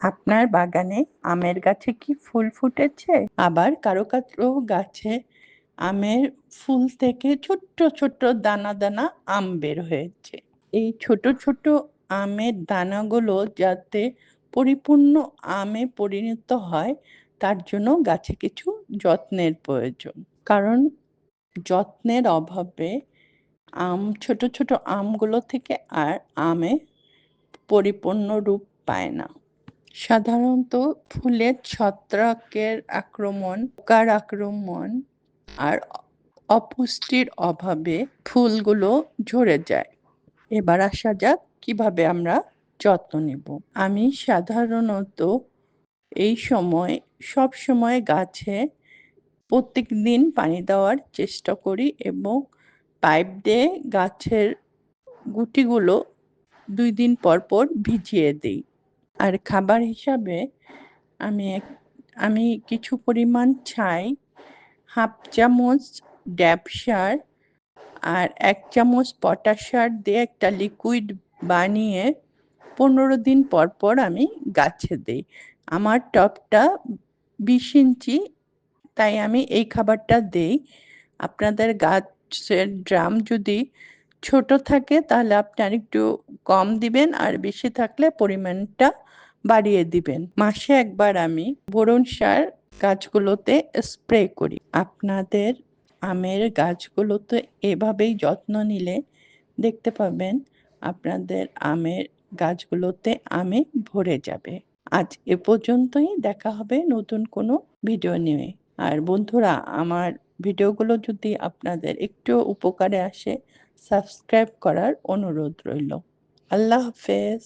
আপনার বাগানে আমের গাছে কি ফুল ফুটেছে? আবার কারো কারো গাছে আমের ফুল থেকে ছোট্ট ছোট্ট দানা দানা আম বের হয়েছে। এই ছোট ছোট আমের দানাগুলো যাতে পরিপূর্ণ আমে পরিণত হয়, তার জন্য গাছে কিছু যত্নের প্রয়োজন। কারণ যত্নের অভাবে ছোট ছোট আমগুলো থেকে আর আমে পরিপূর্ণ রূপ পায় না। সাধারণত ফুলের ছত্রাকের আক্রমণ, পোকার আক্রমণ আর অপুষ্টির অভাবে ফুলগুলো ঝরে যায়। এবার আসা যাক কিভাবে আমরা যত্ন নেব। আমি সাধারণত এই সময় সব সময় গাছে প্রত্যেকদিন পানি দেওয়ার চেষ্টা করি এবং পাইপ দিয়ে গাছের গুটিগুলো 2 দিন পর পর ভিজিয়ে দিই। আর খাবার হিসাবে আমি কিছু পরিমাণ ছাই, 1/2 চামচ ড্যাপ সার আর 1 চামচ পটাশ সার দিয়ে একটা লিকুইড বানিয়ে 15 দিন পর পর আমি গাছে দেই। আমার টবটা 20 ইঞ্চি, তাই আমি এই খাবারটা দেই। আপনাদের গাছের ড্রাম যদি ছোট থাকে তাহলে আপনি আরেকটু কম দিবেন, আর বেশি থাকলে পরিমাণটা বাড়িয়ে দিবেন। মাসে একবার আমি বোরন সার গাছগুলোতে স্প্রে করি। আপনাদের আমের গাছগুলোতে এভাবেই যত্ন নিলে দেখতে পাবেন আপনাদের আমের গাছগুলোতে আমে ভরে যাবে। আজ এ পর্যন্তই, দেখা হবে নতুন কোনো ভিডিও নিয়ে। আর বন্ধুরা, আমার ভিডিওগুলো যদি আপনাদের একটু উপকারে আসে, সাবস্ক্রাইব করার অনুরোধ রইল। আল্লাহ হাফেজ।